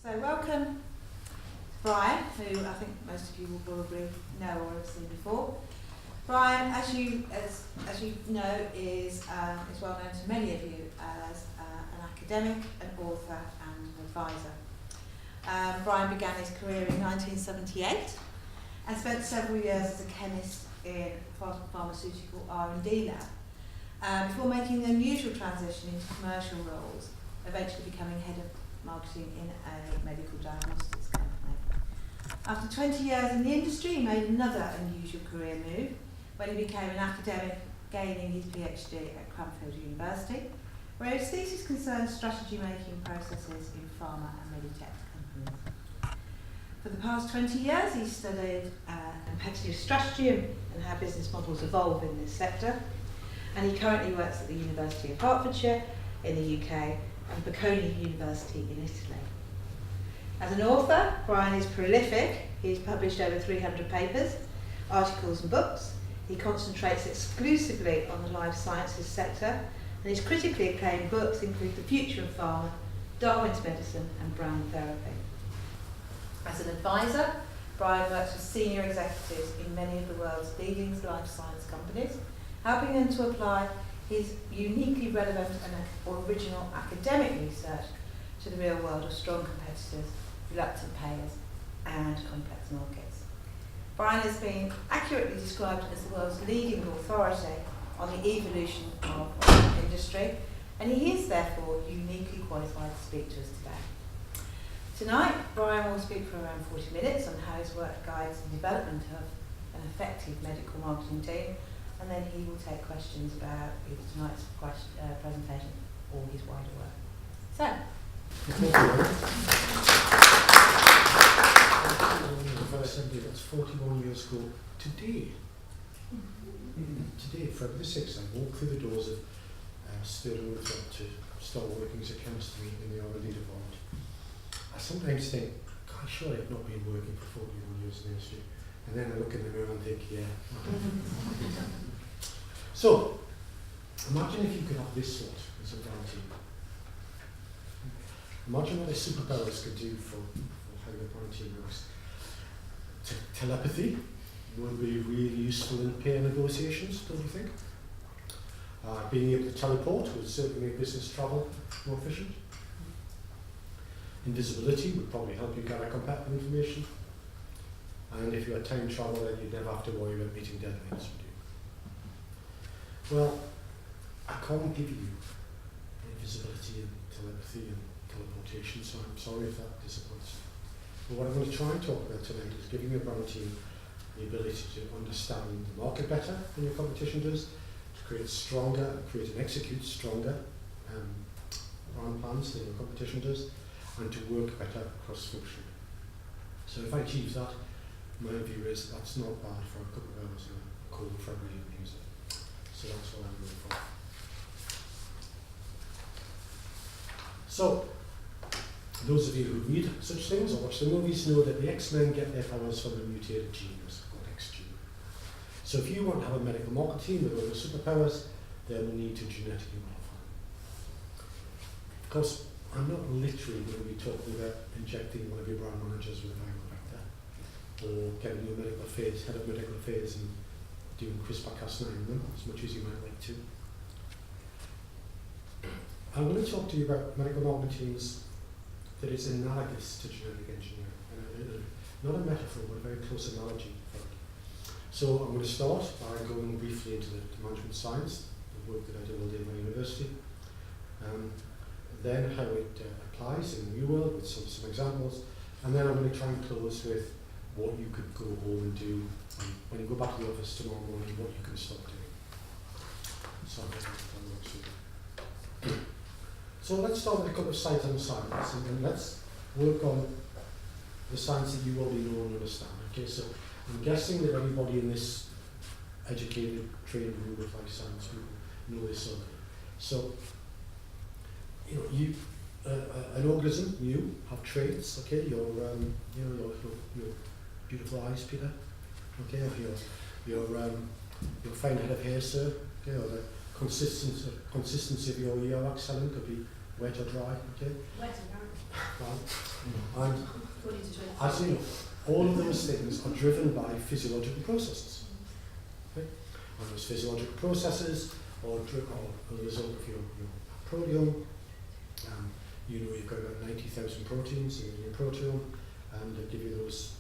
So welcome Brian, who I think most of you will probably know or have seen before. Brian, as you know, is well known to many of you as an academic, an author and an advisor. Brian began his career in 1978 and spent several years as a chemist in pharmaceutical R&D lab, before making the unusual transition into commercial roles, eventually becoming head of marketing in a medical diagnostics company. After 20 years in the industry, he made another unusual career move when he became an academic, gaining his PhD at Cranfield University, where his thesis concerned strategy-making processes in pharma and medtech companies. For the past 20 years, he's studied competitive strategy and how business models evolve in this sector, and he currently works at the University of Hertfordshire in the UK and Bocconi University in Italy. As an author, Brian is prolific. He's published over 300 papers, articles and books. He concentrates exclusively on the life sciences sector, and his critically acclaimed books include The Future of Pharma, Darwin's Medicine and Brand Therapy. As an advisor, Brian works with senior executives in many of the world's leading life science companies, helping them to apply his uniquely relevant and original academic research to the real world of strong competitors, reluctant payers and complex markets. Brian has been accurately described as the world's leading authority on the evolution of the industry, and he is therefore uniquely qualified to speak to us today. Tonight, Brian will speak for around 40 minutes on how his work guides the development of an effective medical marketing team, and then he will take questions about either tonight's presentation or his wider work. So. Assembly, that's 41 years ago today. Today, February the 6th, I walked through the doors of Stirling to start working as a chemist in the R&D department. I sometimes think, God, surely I've not been working for 41 years in the industry. And then I look in the mirror and think, yeah. So, imagine if you could have this sort as a brand team. Imagine what the superpowers could do for how the brand team works. Telepathy would be really useful in payer negotiations, don't you think? Being able to teleport would certainly make business travel more efficient. Invisibility would probably help you gather competitive information. And if you had time travel, then you'd never have to worry about meeting deadlines, would you? Well, I can't give you invisibility and telepathy and teleportation, so I'm sorry if that disappoints you. But what I'm going to try and talk about tonight is giving your brand team the ability to understand the market better than your competition does, to create and execute stronger brand plans than your competition does, and to work better cross-function. So if I achieve that, my view is that's not bad for a couple of hours in a cold February evening, is it? So that's what I'm going for. So, those of you who read such things or watch the movies know that the X-Men get their powers from a mutated gene, called X gene. So if you want to have a medical marketing with all the superpowers, then we need to genetically modify them. Of course, I'm not literally going to be talking about injecting one of your brand managers with a viral vector, or getting your head of medical affairs and doing CRISPR-Cas9 on them, as much as you might like to. I'm going to talk to you about medical marketing teams that is analogous to genetic engineering. Not a metaphor, but a very close analogy. So I'm going to start by going briefly into the management science, the work that I did all day at my university, then how it applies in the real world with some examples, and then I'm going to try and close with what you could go home and do when you go back to the office tomorrow morning, what you can start doing. So So let's start with a couple of slides on science, and let's work on the science that you already know and understand. Okay, so I'm guessing that everybody in this educated, trained group of life science people know this already. So, an organism, you have traits. Okay, your beautiful eyes, Peter. Okay, or your fine head of hair, sir. Okay, or the consistency of your ear, excellent, could be wet or dry, okay? Wet apparently. Right. And According to 20. as you know, all of those things are driven by physiological processes. Okay? And those physiological processes are a result of your proteome. You know you've got about 90,000 proteins in your proteome, and they give you those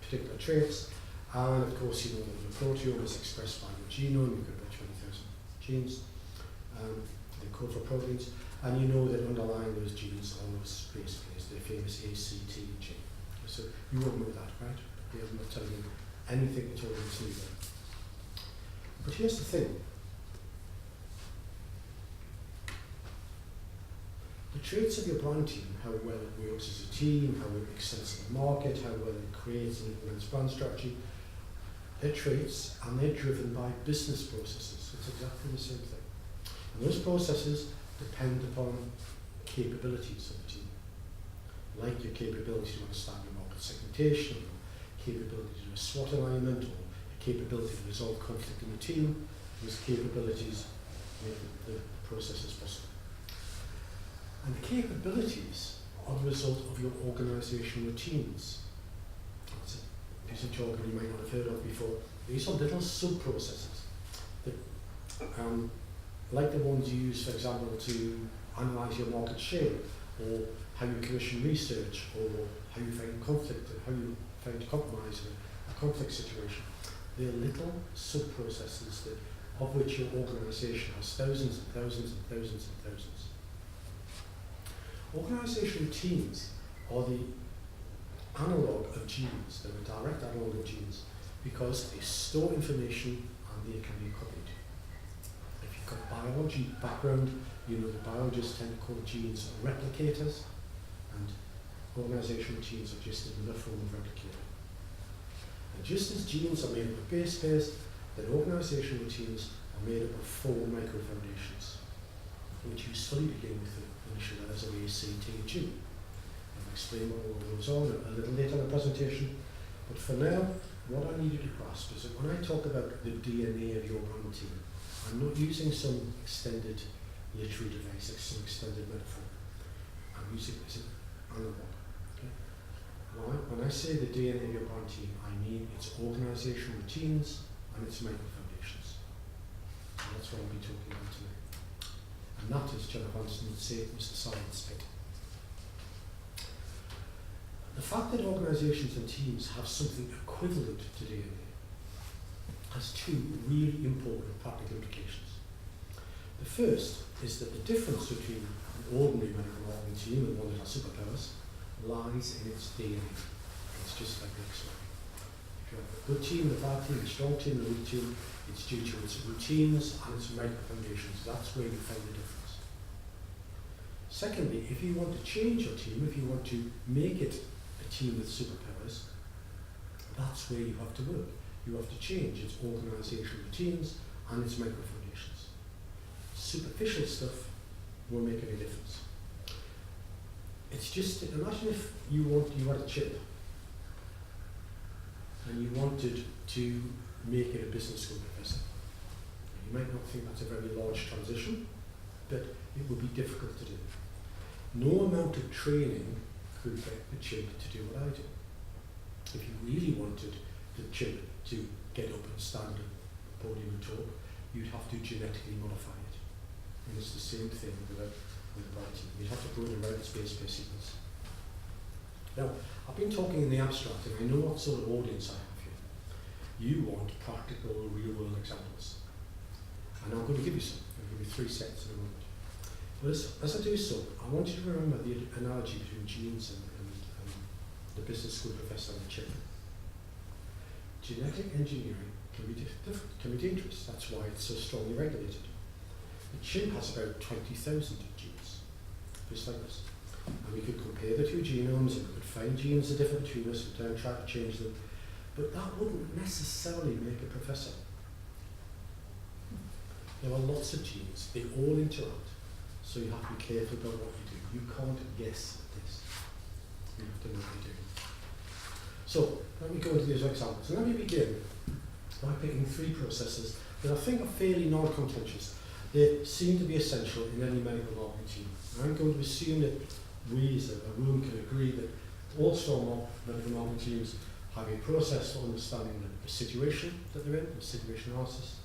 particular traits. And of course, you know that the proteome is expressed by your genome. You've got about 20,000 genes. They code for proteins. And you know that underlying those genes are those base pairs, the famous ACT gene. So you won't know that, right? I'm not telling you anything at all that's new there. But here's the thing. The traits of your brand team, how well it works as a team, how it makes sense in the market, how well it creates and implements brand strategy, they're traits and they're driven by business processes. It's exactly the same thing. And those processes depend upon capabilities of the team. Like your capability to understand your market segmentation, or capability to do a SWOT alignment, or the capability to resolve conflict in the team. Those capabilities make the processes possible. And the capabilities are the result of your organisational routines. That's a piece of jargon you might not have heard of before. These are little sub-processes that, like the ones you use, for example, to analyse your market share, or how you commission research, or how you find conflict, or how you find compromise in a conflict situation. They're little sub-processes of which your organisation has thousands and thousands and thousands and thousands. Organisational teams are the analogue of genes. They're a direct analogue of genes because they store information and they can be copied. If you've got biology background, you know the biologists tend to call genes replicators, and organisational teams are just another form of replicator. And just as genes are made up of base pairs, then organisational teams are made up of 4 microfoundations, which usefully begin with the initial letters of A, C, T, and G. I'll explain what all those are a little later in the presentation, but for now, what I need you to grasp is that when I talk about the DNA of your brand team, I'm not using some extended literary device, some extended metaphor. I'm using it as an analog. Okay? When I say the DNA of your brand team, I mean its organisational routines and its microfoundations. And that's what I'll be talking about tonight. And that, as Jonathan would say, was the science bit. The fact that organisations and teams have something equivalent to DNA has 2 really important practical implications. The first is that the difference between an ordinary medical marketing team and one that has superpowers lies in its DNA. It's just like this one. If you have a good team, a bad team, a strong team, a weak team, it's due to its routines and its microfoundations. That's where you find the difference. Secondly, if you want to change your team, if you want to make it a team with superpowers, that's where you have to work. You have to change its organisational routines and its microfoundations. Superficial stuff won't make any difference. It's just, imagine if you had a chip and you wanted to make it a business school professor. You might not think that's a very large transition, but it would be difficult to do. No amount of training could get the chip to do what I do. If you really wanted the chip to get up and stand at the podium and talk, you'd have to genetically modify it. And it's the same thing with the writing. You'd have to put in the right space per sequence. Now, I've been talking in the abstract, and I know what sort of audience I have here. You want practical, real-world examples. And I'm going to give you some. I'll give you 3 sets in a moment. But as I do so, I want you to remember the analogy between genes and the business school professor and the chip. Genetic engineering can be dangerous. That's why it's so strongly regulated. The chimp has about 20,000 genes, just like this. And we could compare the 2 genomes and we could find genes that differ between us and then try to change them. But that wouldn't necessarily make a professor. There are lots of genes. They all interact. So you have to be careful about what you do. You can't guess at this. You have to know what you're doing. So let me go into these examples. And let me begin by picking 3 processes that I think are fairly non-contentious. they seem to be essential in any medical marketing team. I'm going to assume that we as a room can agree that all strong medical marketing teams have a process for understanding the situation that they're in, the situation analysis,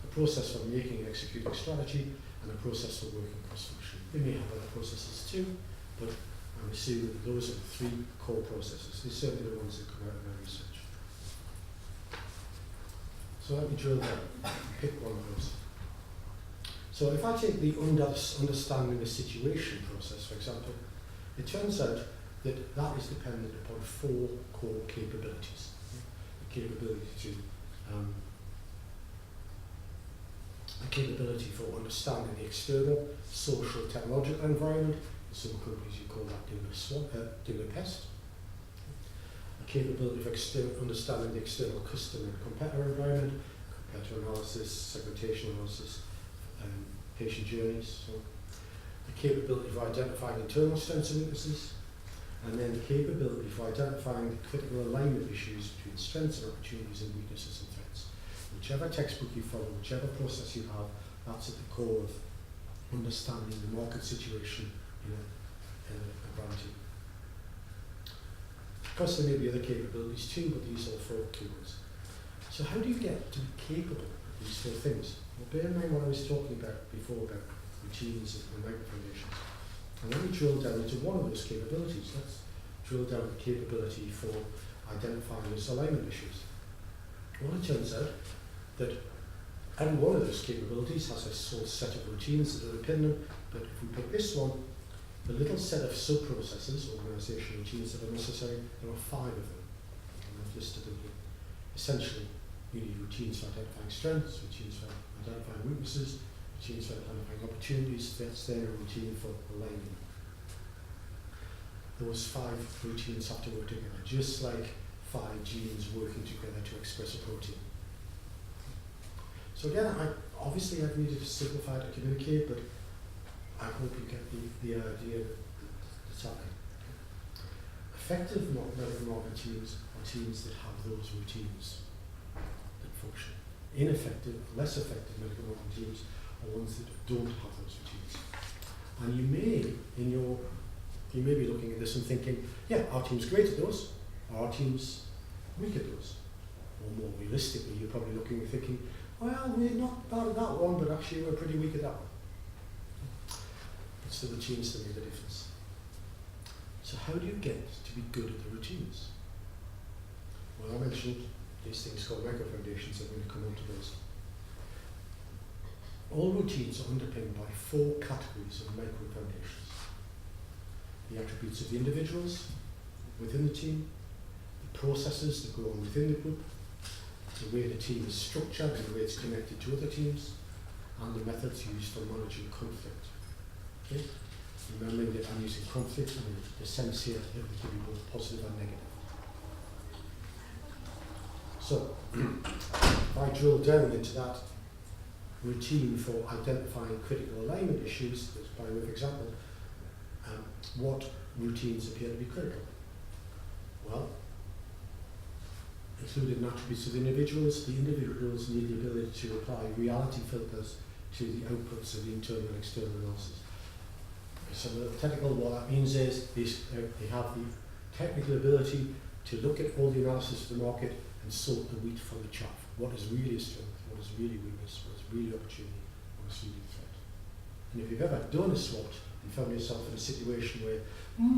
a process for making and executing strategy, and a process for working cross-functionally. They may have other processes too, but I'm assuming that those are the three core processes. They're certainly the ones that come out of my research. So let me drill down and pick one of those. So if I take the understanding the situation process, for example, it turns out that that is dependent upon four core capabilities. The capability for understanding the external, social, technological environment. In some companies you call that doing a pest. A capability for understanding the external customer and competitor environment, competitor analysis, segmentation analysis, patient journeys. So the capability for identifying internal strengths and weaknesses, and then the capability for identifying the critical alignment issues between strengths and opportunities and weaknesses and threats. Whichever textbook you follow, whichever process you have, that's at the core of understanding the market situation in a brand team. Of course, there may be other capabilities too, but these are the four key ones. So how do you get to be capable of these four things? Well, bear in mind what I was talking about before about routines and micro foundations. And let me drill down into one of those capabilities. Let's drill down the capability for identifying those alignment issues. Well, it turns out that every one of those capabilities has a sort of set of routines that underpin them, but if we pick this one, the little set of sub-processes, organisational routines that are necessary, there are 5 of them. And I've listed them here. Essentially, you need routines for identifying strengths, routines for identifying weaknesses, routines for identifying opportunities, that's then a routine for aligning. Those 5 routines have to work together, just like 5 genes working together to express a protein. So again, obviously I've needed to simplify to communicate, but I hope you get the idea that's happening. Effective medical marketing teams are teams that have those routines that function. Ineffective, less effective medical marketing teams are ones that don't have those routines. And you may be looking at this and thinking, yeah, our team's great at those, our team's weak at those. Or more realistically, you're probably looking and thinking, well, we're not bad at that one, but actually we're pretty weak at that one. It's the routines that make the difference. So how do you get to be good at the routines? Well, I mentioned these things called micro foundations. I'm going to come on to those. All routines are underpinned by 4 categories of micro foundations. The attributes of the individuals within the team, the processes that go on within the group, the way the team is structured and the way it's connected to other teams, and the methods used for managing conflict. Okay? Remembering that I'm using conflict and the sense here that it can be both positive and negative. So, if I drill down into that routine for identifying critical alignment issues, that's by way of example, what routines appear to be critical? Well, included in attributes of the individuals need the ability to apply reality filters to the outputs of the internal and external analysis. So the technical, what that means is they have the technical ability to look at all the analysis of the market and sort the wheat from the chaff. What is really a strength, what is really weakness, what is really opportunity, what is really a threat. And if you've ever done a SWOT and found yourself in a situation where,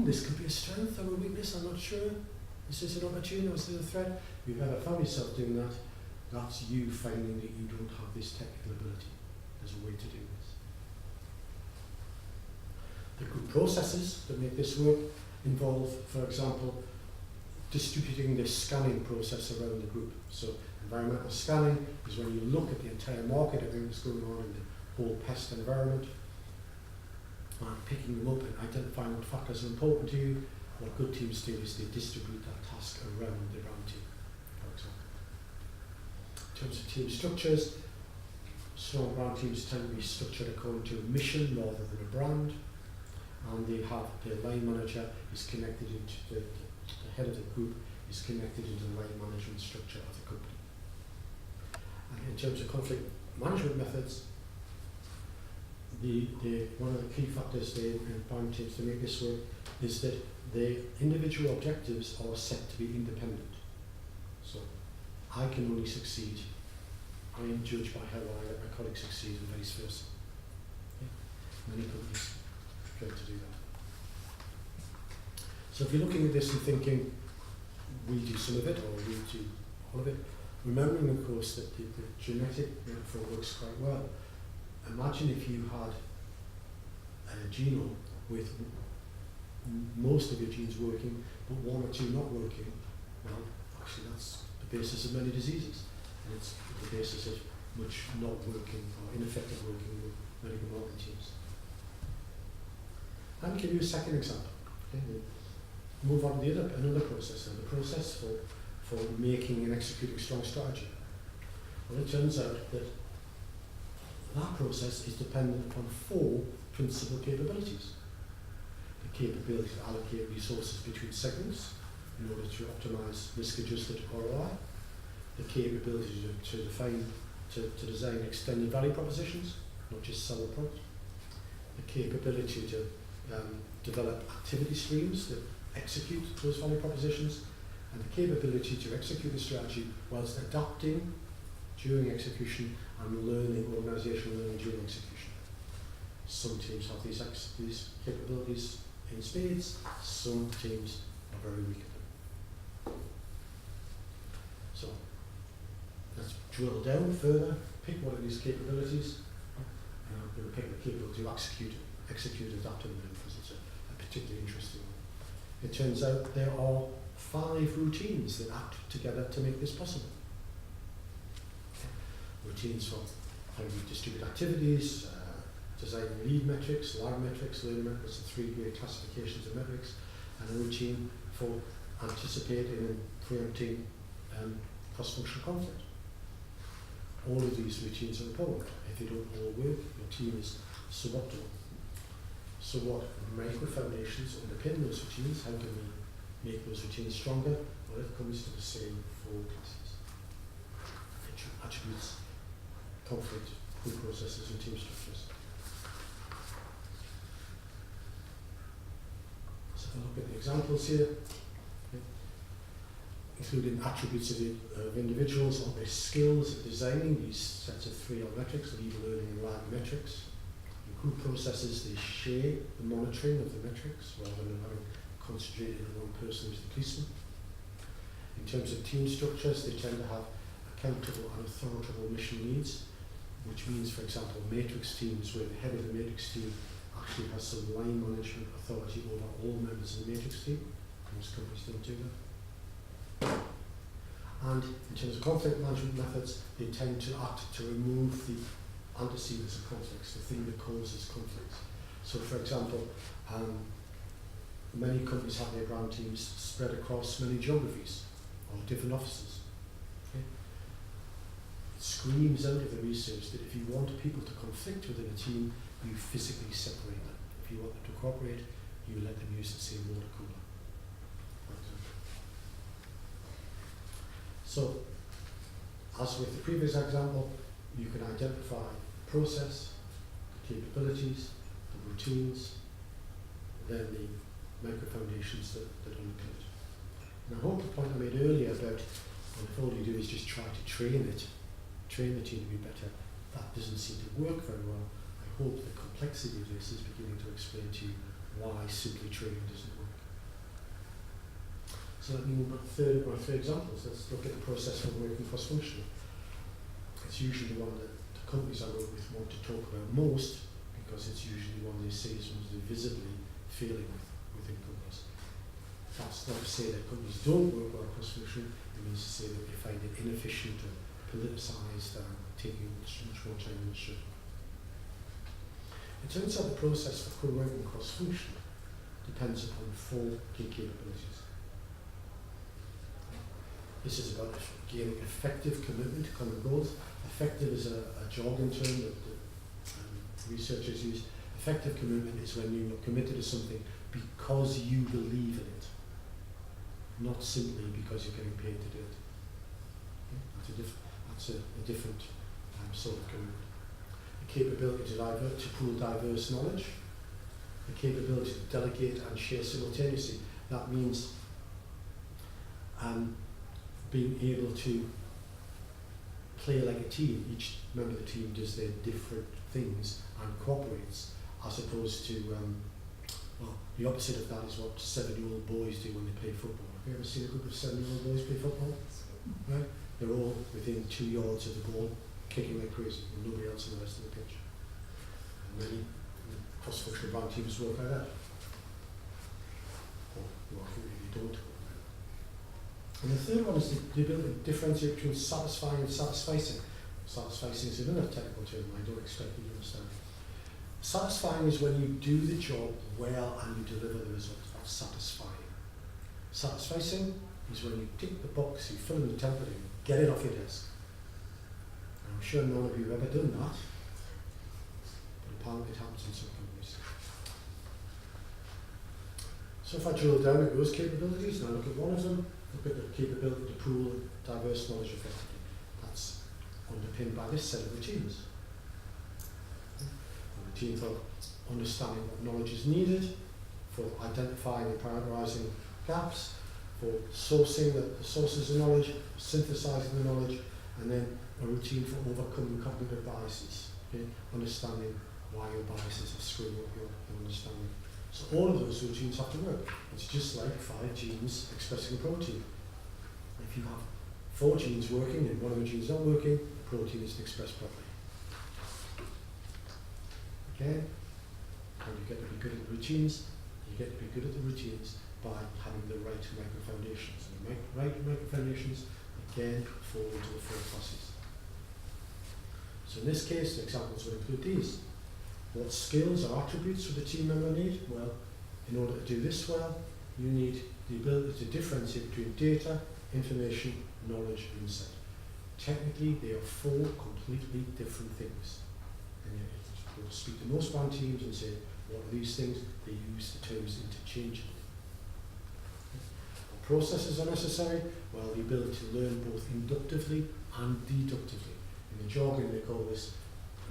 this could be a strength or a weakness, I'm not sure, is this an opportunity or is this a threat? If you've ever found yourself doing that, that's you finding that you don't have this technical ability. There's a way to do this. The group processes that make this work involve, for example, distributing the scanning process around the group. So environmental scanning is when you look at the entire market, everything that's going on in the whole pest environment, and picking them up and identifying what factors are important to you. What good teams do is they distribute that task around the brand team, for example. In terms of team structures, strong brand teams tend to be structured according to a mission rather than a brand. And they have the line manager is connected into the head of the group is connected into the line management structure of the company. And in terms of conflict management methods, one of the key factors in Brian teams to make this work is that the individual objectives are set to be independent. So I can only succeed. I am judged by how I let my colleagues succeed and vice versa. Okay? Many companies fail to do that. So if you're looking at this and thinking, we do some of it or we do all of it, remembering of course that the genetic metaphor works quite well. Imagine if you had a genome with most of your genes working, but one or two not working. Well, actually that's the basis of many diseases. And it's the basis of much not working or ineffective working with medical marketing teams. I'll give you a second example. Okay? We'll move on to another process, and the process for making and executing strong strategy. Well, it turns out that that process is dependent upon four principal capabilities. The capability to allocate resources between segments in order to optimize risk-adjusted ROI. The capability to design extended value propositions, not just sell the product. The capability to develop activity streams that execute those value propositions, and the capability to execute the strategy whilst adapting during execution and learning, organizational learning during execution. Some teams have these capabilities in spades, some teams are very weak at them. So let's drill down further, pick one of these capabilities, and I'm going to pick the capability to execute, adapt, and learn, because it's a particularly interesting one. It turns out there are 5 routines that act together to make this possible. Routines for how you distribute activities, designing lead metrics, lag metrics, learning metrics, the 3 great classifications of metrics, and a routine for anticipating and preempting cross-functional conflict. All of these routines are important. If they don't all work, your team is suboptimal. So what micro foundations underpin those routines? How can we make those routines stronger? Well, it comes to the same 4 classes. Attributes, conflict, group processes, and team structures. So if I look at the examples here, okay, including attributes of individuals or their skills at designing these sets of 3 R metrics, lead, learning, and lag metrics. In group processes, they share the monitoring of the metrics rather than having concentrated in one person who's the policeman. In terms of team structures, they tend to have accountable and authoritative mission needs, which means, for example, matrix teams where the head of the matrix team actually has some line management authority over all members of the matrix team. Most companies don't do that. And in terms of conflict management methods, they tend to act to remove the antecedents of conflicts, the thing that causes conflicts. So, for example, many companies have their brand teams spread across many geographies or different offices. Okay? It screams out of the research that if you want people to conflict within a team, you physically separate them. If you want them to cooperate, you let them use the same water cooler, for example. So, as with the previous example, you can identify the process, the capabilities, the routines, then the micro foundations that underpin it. And I hope the point I made earlier about if all you do is just try to train the team to be better, that doesn't seem to work very well. I hope the complexity of this is beginning to explain to you why simply training doesn't work. So let me move on to my third examples. Let's look at the process for working cross-functionally. It's usually the one that the companies I work with want to talk about most, because it's usually one they see as one they're visibly feeling within companies. That's not to say that companies don't work well cross-functionally. It means to say that they find it inefficient or politicised and taking much more time than it should. It turns out the process for co-working cross-functionally depends upon 4 key capabilities. This is about gaining effective commitment to common goals. Effective is a jargon term that researchers use. Effective commitment is when you're committed to something because you believe in it, not simply because you're getting paid to do it. Okay? That's a different sort of commitment. the capability to pool diverse knowledge, the capability to delegate and share simultaneously. That means being able to play like a team. Each member of the team does their different things and cooperates, as opposed to, well, the opposite of that is what 7-year-old boys do when they play football. Have you ever seen a group of 7-year-old boys play football? Right? They're all within 2 yards of the ball, kicking like crazy, and nobody else in the rest of the pitch. And many cross-functional band teams work like that. Or really don't work like that. And the third one is the ability to differentiate between satisfying and satisficing. Satisficing is another technical term I don't expect you to understand. Satisfying is when you do the job well and you deliver the result. That's satisfying. Satisficing is when you tick the box, you fill in the template, and get it off your desk. And I'm sure none of you have ever done that, but apparently it happens in some companies. So if I drill down at those capabilities and I look at one of them, look at the capability to pool diverse knowledge effectively. That's underpinned by this set of routines. Routine for understanding what knowledge is needed, for identifying and prioritising gaps, for sourcing the sources of knowledge, synthesising the knowledge, and then a routine for overcoming cognitive biases, okay? Understanding why your biases are screwing up your understanding. So all of those routines have to work. It's just like 5 genes expressing a protein. If you have 4 genes working and one of the genes not working, the protein isn't expressed properly. Okay? And you get to be good at the routines. You get to be good at the routines by having the right micro foundations. And the right micro foundations, again, fall into the 4 classes. So in this case, the examples will include these. What skills or attributes would the team member need? Well, in order to do this well, you need the ability to differentiate between data, information, knowledge, and insight. Technically, they are 4 completely different things. And yet, you'll speak to most band teams and say, what are these things? They use the terms interchangeably. What processes are necessary? Well, the ability to learn both inductively and deductively. In the jargon, they call this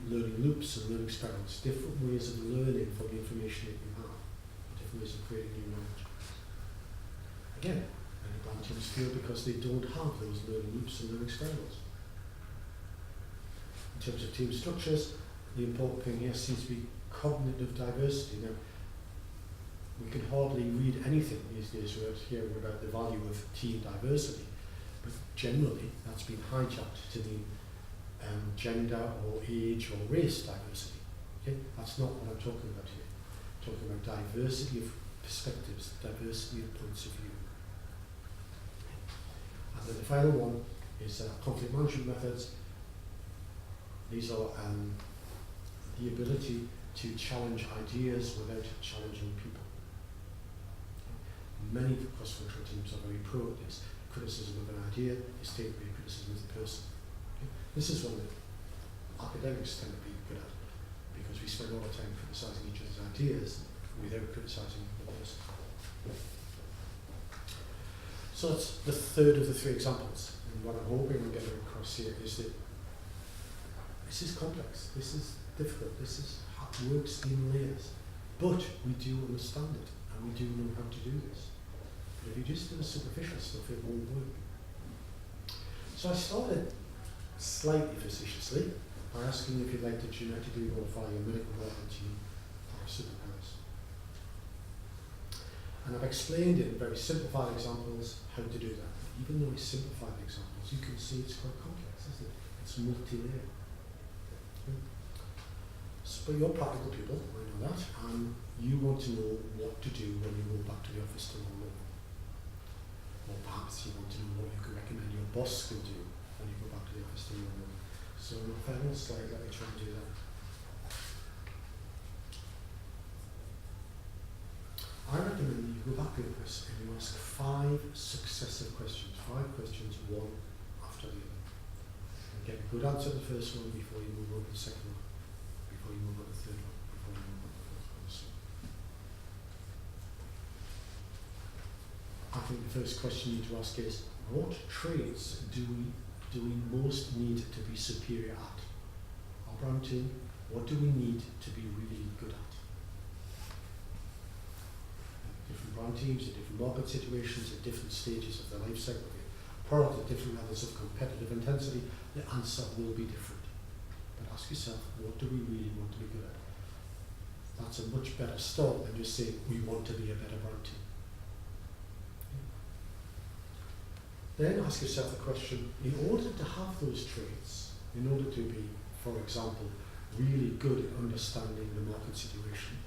learning loops and learning spirals, different ways of learning from the information that you have, different ways of creating new knowledge. Again, many band teams fail because they don't have those learning loops and learning spirals. In terms of team structures, the important thing here seems to be cognitive diversity. Now, we can hardly read anything these days without hearing about the value of team diversity, but generally that's been hijacked to mean gender or age or race diversity. Okay? That's not what I'm talking about here. I'm talking about diversity of perspectives, diversity of points of view. And then the final one is conflict management methods. These are the ability to challenge ideas without challenging people. Many cross-functional teams are very pro at this. Criticism of an idea is taken to be criticism of the person. Okay? This is one that academics tend to be good at, because we spend all our time criticising each other's ideas without criticising the person. So that's the third of the 3 examples. And what I'm hoping I'm getting across here is that this is complex, this is difficult, this is works in layers. But we do understand it, and we do know how to do this. But if you just do the superficial stuff, it won't work. So I started slightly facetiously by asking if you'd like to genetically modify your medical development team to have superpowers. And I've explained in very simplified examples how to do that. Even though I simplified the examples, you can see it's quite complex, isn't it? It's multi-layered. But you're practical people, I know that, and you want to know what to do when you go back to the office tomorrow morning. Or perhaps you want to know what you can recommend your boss can do when you go back to the office tomorrow morning. So on the final slide, let me try and do that. I recommend that you go back to the office and you ask 5 successive questions, 5 questions, one after the other. And get a good answer to the first one before you move on to the second one. Before you move on to the third one, before you move on to the fourth one. So I think the first question you need to ask is, what traits do we most need to be superior at? Our brand team, What do we need to be really good at? Different brand teams, at different market situations, at different stages of their life cycle, product at different levels of competitive intensity, the answer will be different. But ask yourself, what do we really want to be good at? That's a much better start than just saying we want to be a better brand team. Then ask yourself the question, in order to have those traits, in order to be, for example, really good at understanding the market situation,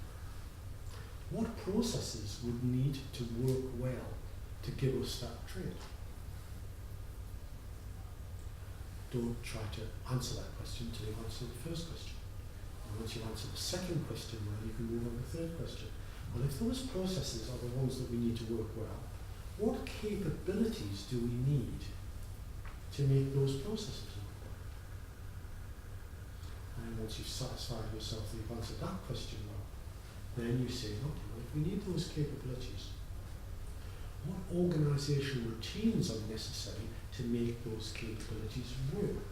what processes would need to work well to give us that trait? Don't try to answer that question until you answer the first question. And once you answer the second question well, you can move on to the third question. Well, if those processes are the ones that we need to work well, what capabilities do we need to make those processes work well? And once you've satisfied yourself that you've answered that question well, then you say, okay, well, if we need those capabilities, what organisational routines are necessary to make those capabilities work?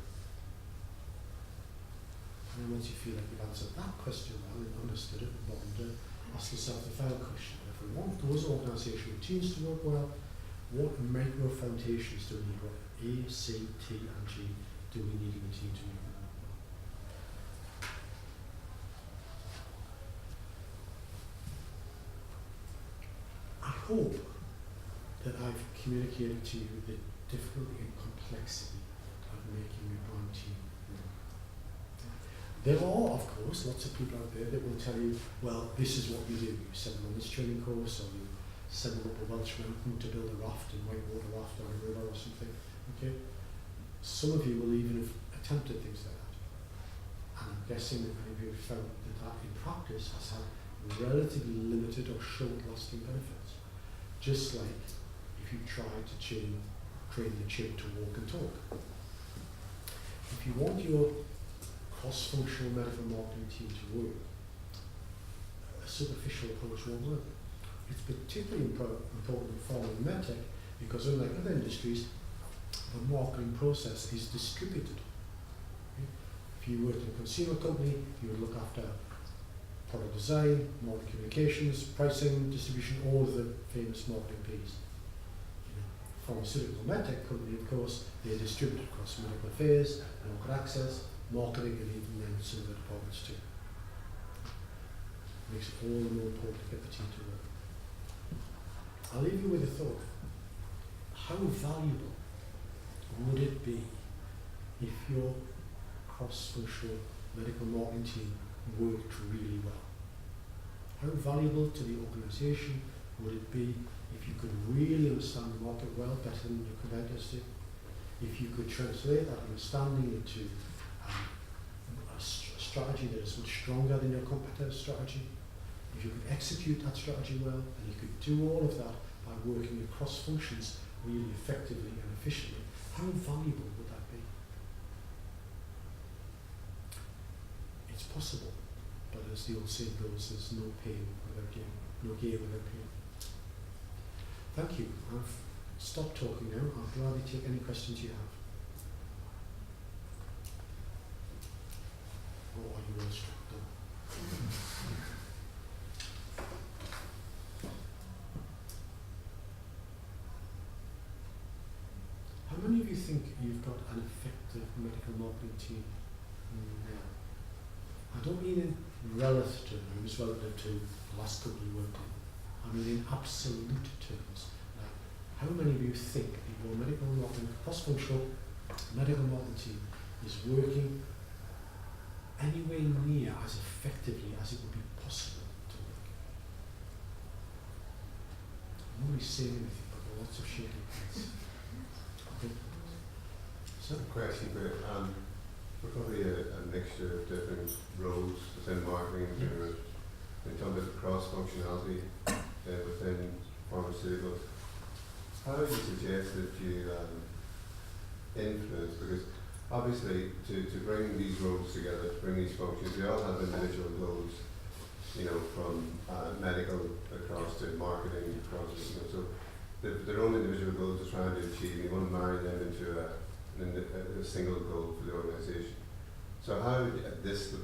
And then once you feel like you've answered that question well and understood it and bottomed it, ask yourself the final question. If we want those organisational routines to work well, what micro foundations do we need? What A, C, T and G do we need in the team to make them work well? I hope that I've communicated to you the difficulty and complexity of making a brand team work. There are, of course, lots of people out there that will tell you, well, this is what you do. You send them on this training course, or you send them up a Welsh mountain to build a raft and whitewater raft on a river or something. Okay? Some of you will even have attempted things like that. And I'm guessing that many of you have found that that in practice has had relatively limited or short-lasting benefits. Just like if you try to train the chip to walk and talk. If you want your cross-functional medical marketing team to work, a superficial approach won't work. It's particularly important in pharma and medtech because unlike other industries, the marketing process is distributed. Okay? If you worked in a consumer company, you would look after product design, marketing communications, pricing, distribution, all of the famous marketing P's. Pharmaceutical medtech company, of course, they're distributed across medical affairs, market access, marketing, and even then some of the departments too. Makes it all the more important to get the team to work. I'll leave you with a thought. How valuable would it be if your cross-functional medical marketing team worked really well? How valuable to the organisation would it be if you could really understand the market well, better than your competitors do? If you could translate that understanding into a strategy that is much stronger than your competitor's strategy, if you could execute that strategy well, and you could do all of that by working across functions really effectively and efficiently, how valuable would that be? It's possible, but as the old saying goes, there's no pain without gain, no gain without pain. Thank you. I've stopped talking now. I'll gladly take any questions you have. Or are you all struck down? How many of you think you've got an effective medical marketing team now? I don't mean in relative terms, relative to the last couple you worked in. I mean in absolute terms. How many of you think your medical marketing, cross-functional medical marketing team is working anywhere near as effectively as it would be possible to work? Nobody's saying anything, but there are lots of shaking heads. Okay. So, Question, but we're probably a mixture of different roles within marketing. In terms of cross-functionality within pharmaceuticals. How do you suggest that you influence? Because obviously, to bring these roles together, to bring these functions, they all have individual goals. You know, from medical across to marketing, across. So their own individual goals they're trying to achieve. You want to marry them into a single goal for the organisation. So how at this,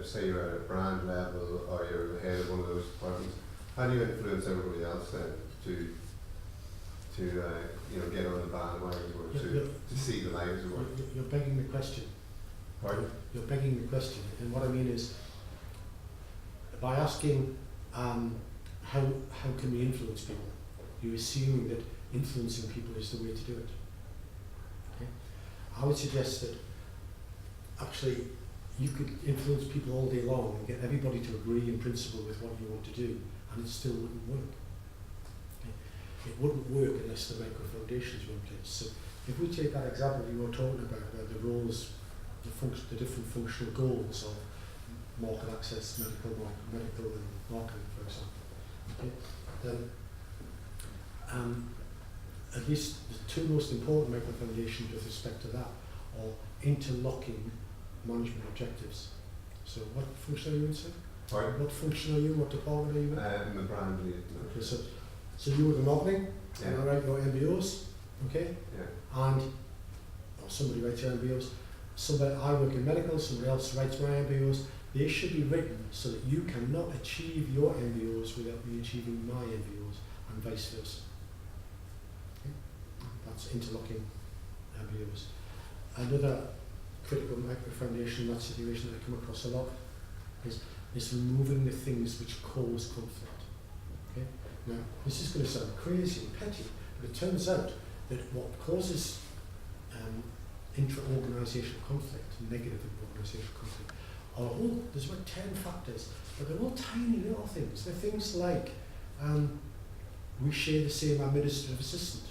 say you're at a brand level or you're the head of one of those departments, how do you influence everybody else then to get on the bandwagon or to see the light as it were? You're begging the question. Pardon? You're begging the question, and what I mean is, by asking how can we influence people, you're assuming that influencing people is the way to do it. Okay? I would suggest that actually you could influence people all day long and get everybody to agree in principle with what you want to do, and it still wouldn't work. Okay? It wouldn't work unless the micro foundations were in place. So if we take that example you were talking about, where the roles, the different functional goals of market access, medical and marketing, for example, okay, then at least the two most important micro foundations with respect to that are interlocking management objectives. So what function are you in, sir? Pardon? What function are you? What department are you in? I'm the brand lead. Okay, so you were the marketing, Yeah. and I write your MBOs, okay? Yeah. And or somebody writes your MBOs. I work in medical, somebody else writes my MBOs. They should be written so that you cannot achieve your MBOs without me achieving my MBOs, and vice versa. Okay? That's interlocking MBOs. Another critical micro foundation in that situation that I come across a lot is removing the things which cause conflict. Okay? Now, this is going to sound crazy and petty, but it turns out that what causes intra-organisational conflict, negative intra-organisational conflict, there's about 10 factors, but they're all tiny little things. They're things like we share the same administrative assistant,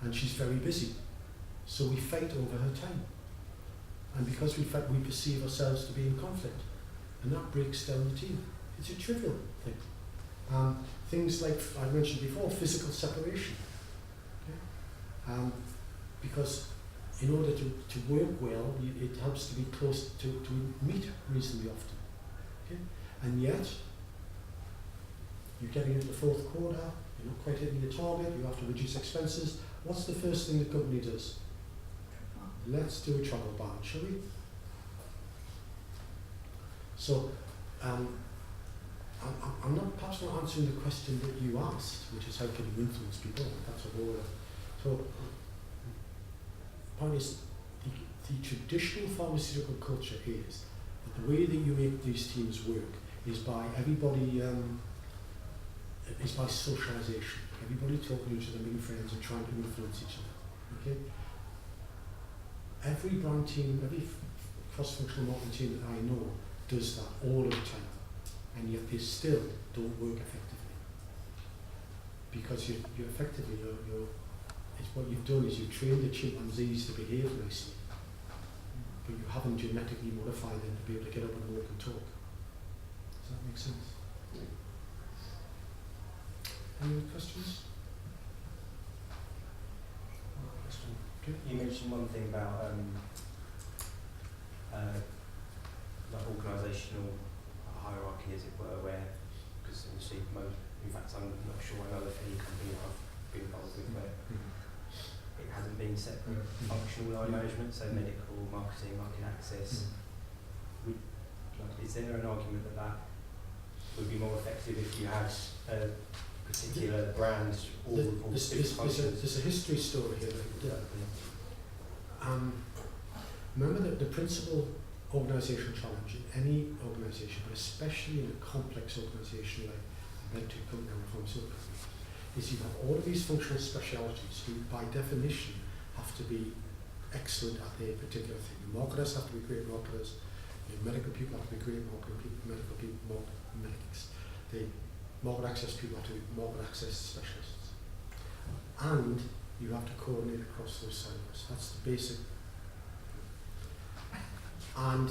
and she's very busy, so we fight over her time. And because we fight, we perceive ourselves to be in conflict, and that breaks down the team. It's a trivial thing. Things like I mentioned before, physical separation. Okay? Because in order to work well, it helps to be close to meet reasonably often. Okay? And yet, you're getting into the fourth quarter, you're not quite hitting your target, you have to reduce expenses. What's the first thing the company does? Let's do a travel ban, shall we? So, I'm not perhaps not answering the question that you asked, which is how can you influence people. That's a whole. So, point is, the traditional pharmaceutical culture is that the way that you make these teams work is by everybody, is by socialization. Everybody talking to each other, being friends, and trying to influence each other. Okay. Every brand team, every cross-functional marketing team that I know does that all the time, and yet they still don't work effectively. Because you effectively, it's what you've done is you've trained the chimpanzees to behave nicely, but you haven't genetically modified them to be able to get up and walk and talk. Does that make sense? Any other questions? Okay. You mentioned one thing about like organisational hierarchy, as it were, where, because obviously, in fact, I'm not sure I know of any company I've been involved with where it hasn't been separate functional line management, so medical, marketing, market access. Is there an argument that would be more effective if you had a particular brand or there's a history story here. Remember that the principal organisational challenge in any organisation, but especially in a complex organisation like a medtech company or a pharmaceutical company, is you have all of these functional specialities who, by definition, have to be excellent at their particular thing. The marketers have to be great marketers. The medical people have to be great medical people, medics. The market access people have to be market access specialists. And you have to coordinate across those silos. That's the basic. And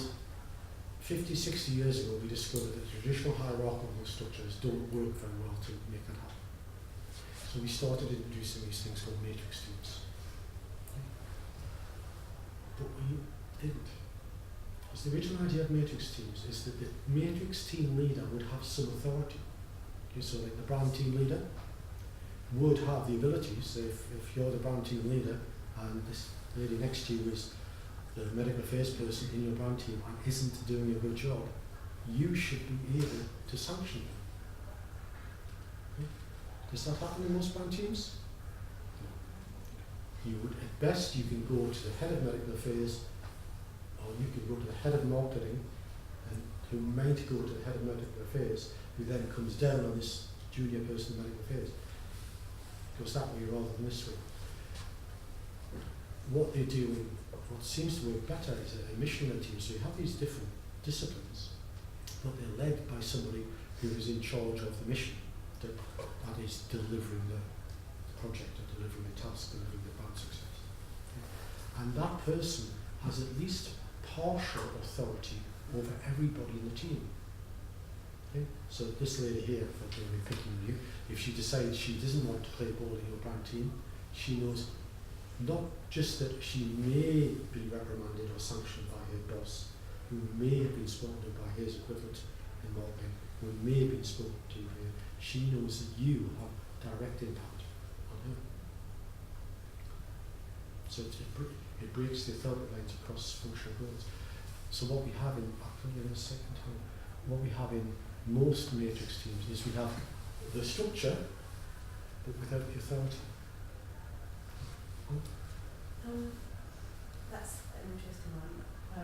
50, 60 years ago, we discovered that traditional hierarchical structures don't work very well to make that happen. So we started introducing these things called matrix teams. But we didn't. Because the original idea of matrix teams is that the matrix team leader would have some authority. Okay, so like the brand team leader would have the abilities. So if you're the brand team leader and this lady next to you is that a medical affairs person in your brand team isn't doing a good job, you should be able to sanction them. Okay? Does that happen in most brand teams? No. You would, at best, you can go to the head of medical affairs, or you can go to the head of marketing, and who might go to the head of medical affairs, who then comes down on this junior person in medical affairs. It goes that way rather than this way. What they do, what seems to work better is a mission-led team. So you have these different disciplines, but they're led by somebody who is in charge of the mission, that is delivering the project, or delivering the task, delivering the brand success. Okay? And that person has at least partial authority over everybody in the team. Okay? So this lady here, for picking you, if she decides she doesn't want to play ball in your brand team, she knows not just that she may be reprimanded or sanctioned by her boss, who may have been spoken to by his equivalent in marketing, who may have been spoken to here, she knows that you have direct impact on her. So it breaks the authority lines across functional goals. So what we have in, I'll tell you in a second time, what we have in most matrix teams is we have the structure, but without the authority. That's an interesting one. I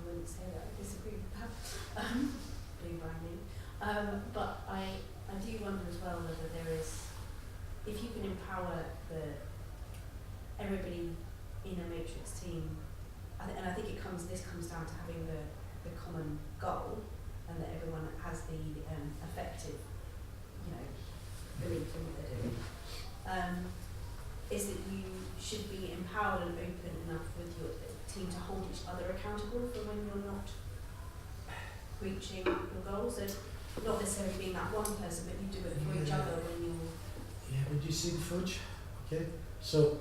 wouldn't say that I disagree with that, being branding. But I do wonder as well whether there is, if you can empower everybody in a matrix team, and I think this comes down to having the common goal, and that everyone has the effective, belief in what they're doing. Is that you should be empowered and open enough with your team to hold each other accountable for when you're not reaching your goals. So not necessarily being that one person, but you do it for each other when you're... Yeah, but do you see the fudge? Okay, so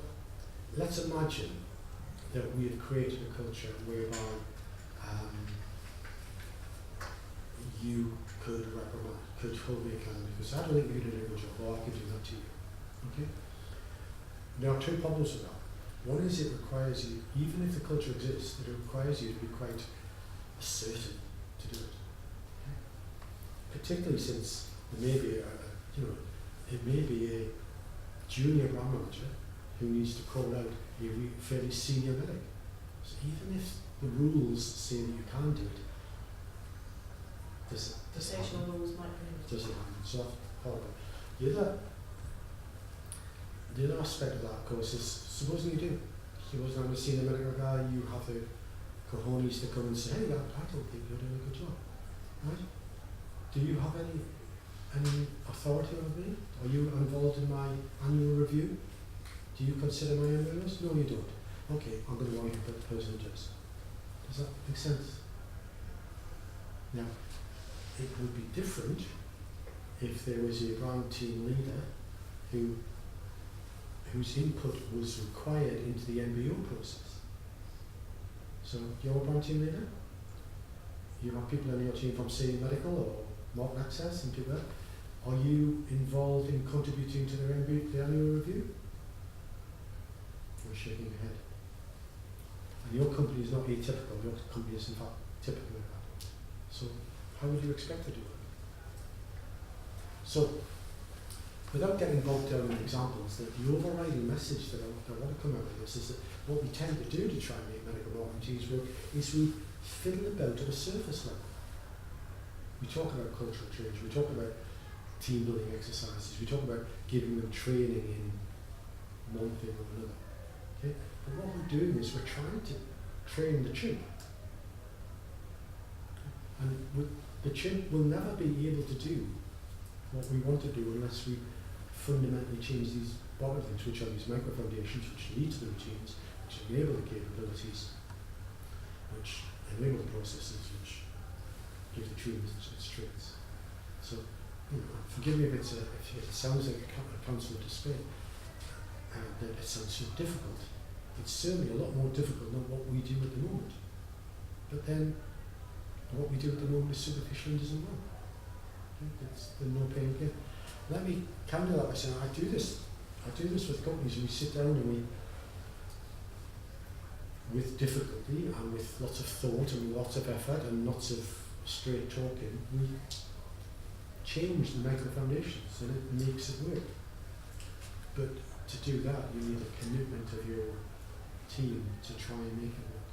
let's imagine that we have created a culture whereby you could hold me accountable because I don't think you did a good job, or I could do that to you. Okay? There are two problems with that. One is it requires you, even if the culture exists, it requires you to be quite assertive to do it. Okay? Particularly since there may be it may be a junior brand manager who needs to call out a fairly senior medic. So even if the rules say that you can do it, does it social happen? rules might be... Does it happen? So that's part of it. The other aspect of that, of course, is supposing you do. Supposing I'm a senior medical guy, you have the cojones to come and say, hey, I don't think you're doing a good job. Right? Do you have any authority over me? Are you involved in my annual review? Do you consider my annual reviews? No, you don't. Okay, I'm going to argue about the person who does. Does that make sense? Now, it would be different if there was a brand team leader whose input was required into the MBO process. So you're a brand team leader, you have people on your team from say medical or market access and people like that. Are you involved in contributing to their annual review? You're shaking your head. And your company is not atypical, your company is in fact typical of that. So how would you expect to do it? So without getting bogged down in examples, the overriding message that I want to come out of this is that what we tend to do to try and make medical marketing teams work is we fiddle about at a surface level. We talk about cultural change, we talk about team building exercises, we talk about giving them training in one thing or another. Okay? But what we're doing is we're trying to train the chimp. And the chimp will never be able to do what we want to do unless we fundamentally change these bottom things, which are these micro foundations, which lead to the routines, which enable the capabilities, which enable the processes, which give the teams its traits. So, forgive me if it sounds like a council of despair, that it sounds so difficult. It's certainly a lot more difficult than what we do at the moment. But then, what we do at the moment is superficial and doesn't work. It's the no pain gain. Let me counter that by saying I do this with companies, and we sit down and with difficulty and with lots of thought and lots of effort and lots of straight talking, we change the micro foundations and it makes it work. But to do that, you need a commitment of your team to try and make it work.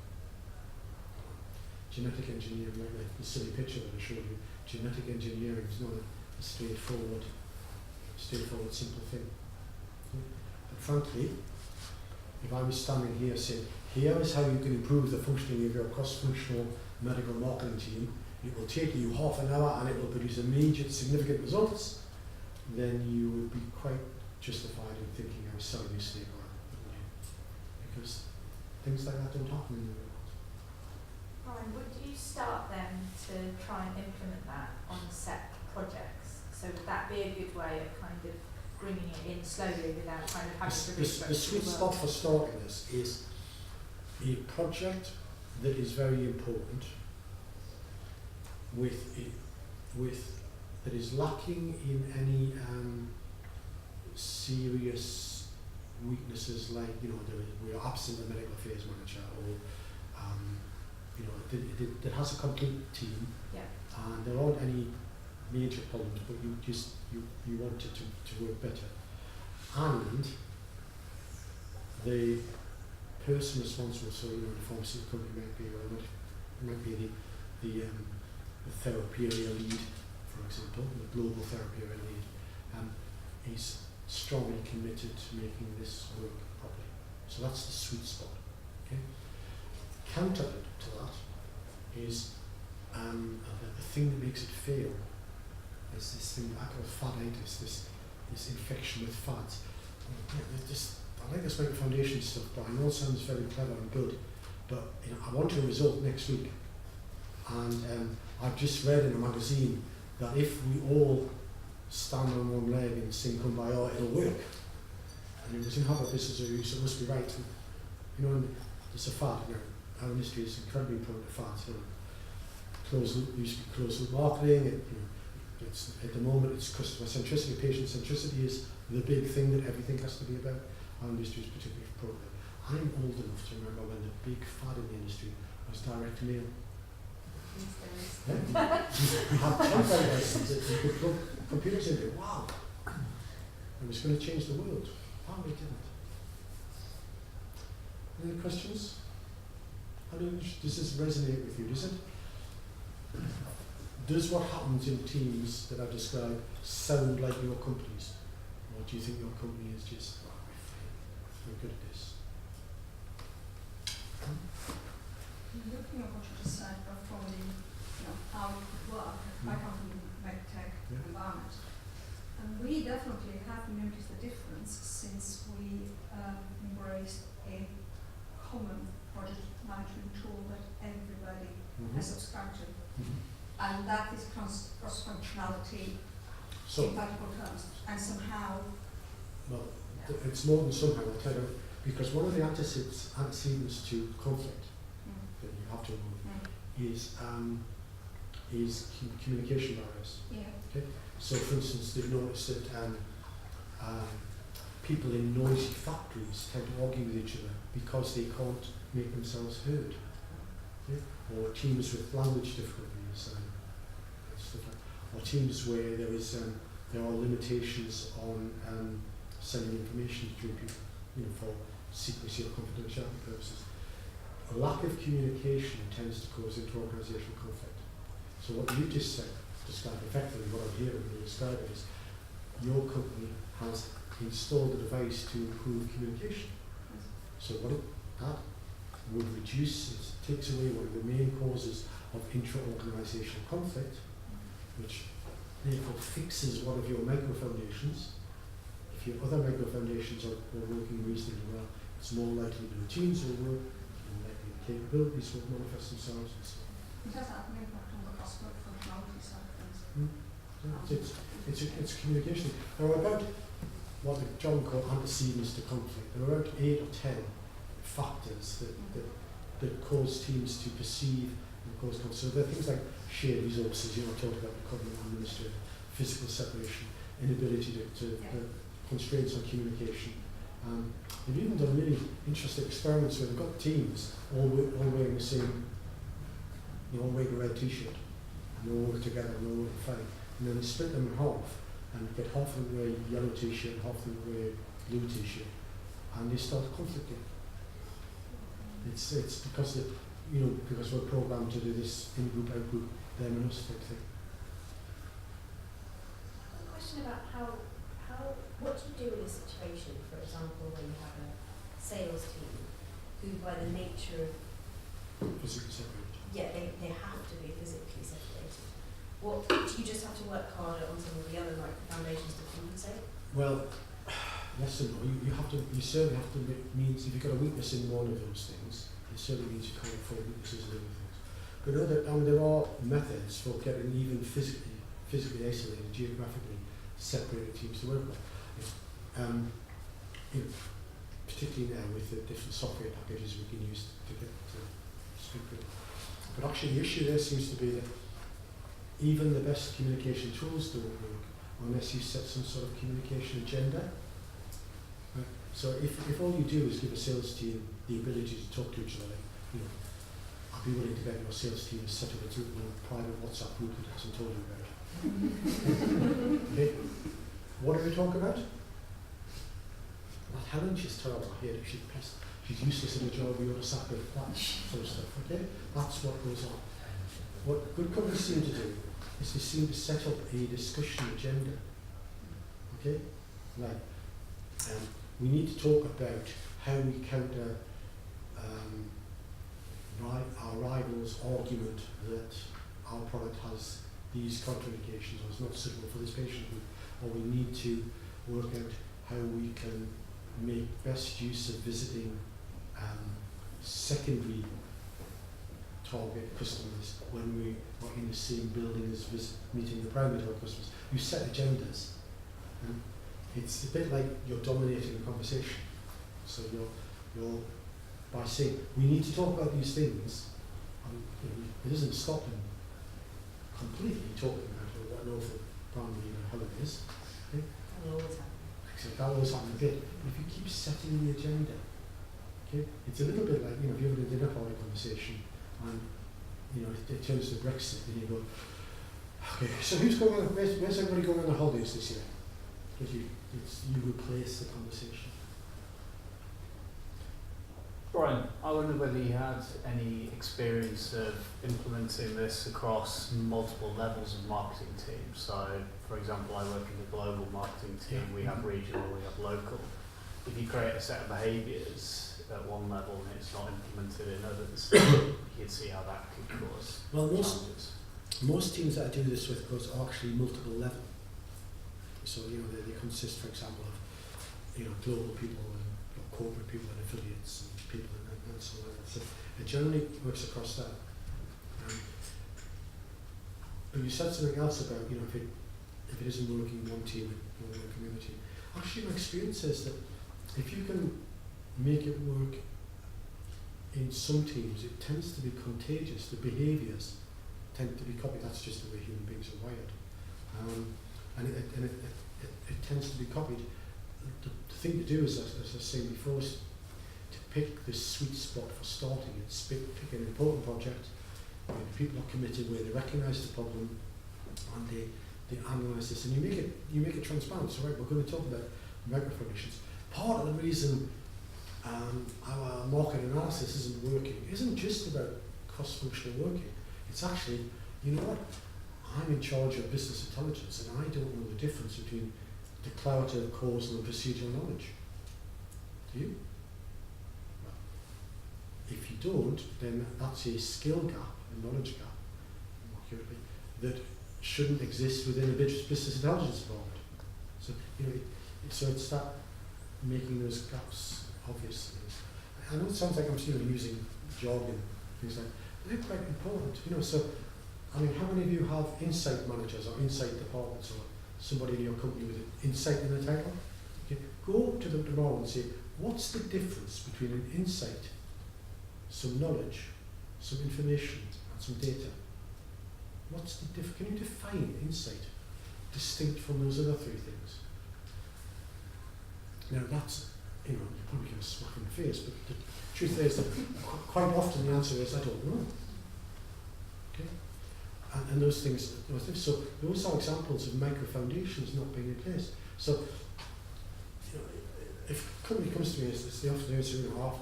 Genetic engineering, like the silly picture that I showed you, genetic engineering is not a straightforward, simple thing. But frankly, if I was standing here saying, here is how you can improve the functioning of your cross-functional medical marketing team, it will take you half an hour and it will produce immediate significant results, then you would be quite justified in thinking I was selling you snake oil, wouldn't you? Because things like that don't happen in the world. Brian, would you start then to try and implement that on set projects? So would that be a good way of kind of bringing it in slowly without kind of having to restructure The sweet spot for starting this is a project that is very important that is lacking in any serious weaknesses like, we are absent a medical affairs manager, or that has a complete team, and there aren't any major problems, but you want it to work better. And the person responsible, so the pharmaceutical company might be the therapy area lead, for example, the global therapy area lead, is strongly committed to making this work properly. So that's the sweet spot. Okay? Counter to that is the thing that makes it fail is this thing I call faditis, this infection with fads. I like this micro foundation stuff, but I know it sounds very clever and good, but I want a result next week. And I've just read in a magazine that if we all stand on one leg and sing Kumbaya, it'll work. And it was in Harvard Business Review, so it must be right. And there's a fad now. Our industry is incredibly important to fads. Used to be closed loop marketing. It's at the moment it's customer centricity, patient centricity is the big thing that everything has to be about. Our industry is particularly appropriate. I'm old enough to remember when the big fad in the industry was direct mail. We had typewriters that you could plug computers into. Wow! It was going to change the world. Wow, it didn't. Any questions? Does this resonate with you? Does what happens in teams that I've described sound like your company's? Or do you think your company is just, we're good at this? Looking at what you just said, but probably how it could work. I come from the medtech environment, and we definitely have noticed the difference since we embraced a common project management tool that everybody has subscribed to, and that is cross-functionality in practical terms, and somehow. Well, it's more than somehow, I'll tell you, because one of the antecedents to conflict that you have to remove is communication barriers. Okay? So, for instance, they've noticed that people in noisy factories tend to argue with each other because they can't make themselves heard. Okay? Or teams with language difficulties, and stuff like that. Or teams where there are limitations on sending information to people, for secrecy or confidentiality purposes. A lack of communication tends to cause inter-organizational conflict. So what you just said, described effectively, what I'm hearing you describe is your company has installed a device to improve communication. So that would reduce, it takes away one of the main causes of intra-organizational conflict, which therefore fixes one of your micro foundations. If your other micro foundations are working reasonably well, it's more likely the routines will work, more likely the capabilities will manifest themselves, and so on. It does have an impact on the cross-functionality side of things. It's communication. There are about what John called antecedents to conflict. There are about 8 or 10 factors that cause teams to perceive and cause conflict. So there are things like shared resources, I talked about the covenant administrator, physical separation, inability to constraints on communication, They've even done really interesting experiments where they've got teams all wearing the same, all wearing a red t-shirt, and they all work together and they all work fine. And then they split them in half, and get half of them wear yellow t-shirt, half of them wear blue t-shirt, and they start conflicting. It's because because we're programmed to do this in-group, out-group, them and us type thing. A question about what do you do in a situation, for example, when you have a sales team who, by the nature of Physically separated. they have to be physically separated. What do you just have to work harder on some of the other foundations to compensate? Well, yes and no. You certainly have to means if you've got a weakness in one of those things, it certainly means you can't afford weaknesses in other things. But there are methods for getting even physically isolated, geographically separated teams to work with. Particularly now with the different software packages we can use to get to speak with. But actually the issue there seems to be that even the best communication tools don't work unless you set some sort of communication agenda. Right? So if all you do is give a sales team the ability to talk to each other, I'd be willing to bet your sales team has set up a private WhatsApp group that hasn't told you about. Okay. What do we talk about? Well, Helen, she's terrible. I hate her. She's useless in a job. We ought to sack her. That sort of stuff. Okay, that's what goes on. What good companies seem to do is they seem to set up a discussion agenda. Okay, like we need to talk about how we counter our rivals' argument that our product has these contraindications or is not suitable for this patient group, or we need to work out how we can make best use of visiting secondary target customers when we are in the same building as meeting the primary target customers. You set agendas. It's a bit like you're dominating the conversation. So you're by saying we need to talk about these things. It doesn't stop them completely talking about what an awful primary how it is. Okay? That will always happen. Except that always happens a bit. But if you keep setting the agenda, okay, it's a little bit like if you're having a dinner party conversation and it turns to Brexit and you go, okay, so who's going on? Where's everybody going on the holidays this year? Because you replace the conversation. Brian, I wonder whether you had any experience of implementing this across multiple levels of marketing teams. So, for example, I work in the global marketing team. We have regional, we have local. If you create a set of behaviours at one level and it's not implemented in others, you'd see how that could cause challenges. Most teams that I do this with are actually multiple level. So they consist, for example, of global people and corporate people and affiliates and people and so on. So it generally works across that. But you said something else about if it isn't working in one team, it won't work in the other team. Actually, my experience is that if you can make it work in some teams, it tends to be contagious. The behaviours tend to be copied. That's just the way human beings are wired. And it tends to be copied. The thing to do is, as I was saying before, is to pick the sweet spot for starting it. Pick an important project where the people are committed, where they recognise the problem, and they analyse this, and you make it transparent. So right, we're going to talk about microfoundations. Part of the reason our market analysis isn't working isn't just about cross-functional working. It's actually, you know what? I'm in charge of business intelligence, and I don't know the difference between declarative, causal, and procedural knowledge. Do you? Well, if you don't, then that's a skill gap, a knowledge gap, more accurately, that shouldn't exist within a business intelligence department. So so it's that making those gaps obvious. I know it sounds like I'm using jargon, things like they're quite important. So how many of you have insight managers or insight departments or somebody in your company with an insight in the title? Okay. Go to them tomorrow and say, what's the difference between an insight, some knowledge, some information, and some data? What's the difference? Can you define insight distinct from those other three things? Now you know, you probably get a smack in the face, but the truth is that quite often the answer is, I don't know. Okay? And those things, so those are examples of micro foundations not being in place. So, you know, if a company comes to me and says, they often say, you know, our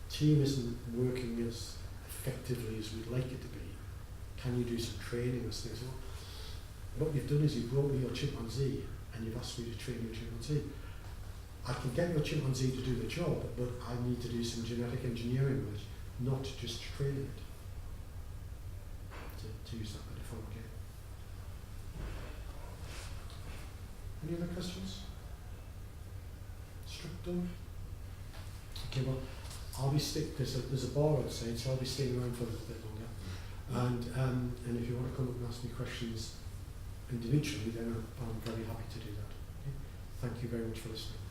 team isn't working as effectively as we'd like it to be, can you do some training and things? Well, what you've done is you've brought me your chimpanzee and you've asked me to train your chimpanzee. I can get your chimpanzee to do the job, but I need to do some genetic engineering with it, not just train it. To use that metaphor again. Any other questions? Struck done? Okay, well, I'll be there's a bar outside, so I'll be staying around for a little bit longer. And if you want to come up and ask me questions individually, then I'm very happy to do that. Okay? Thank you very much for listening.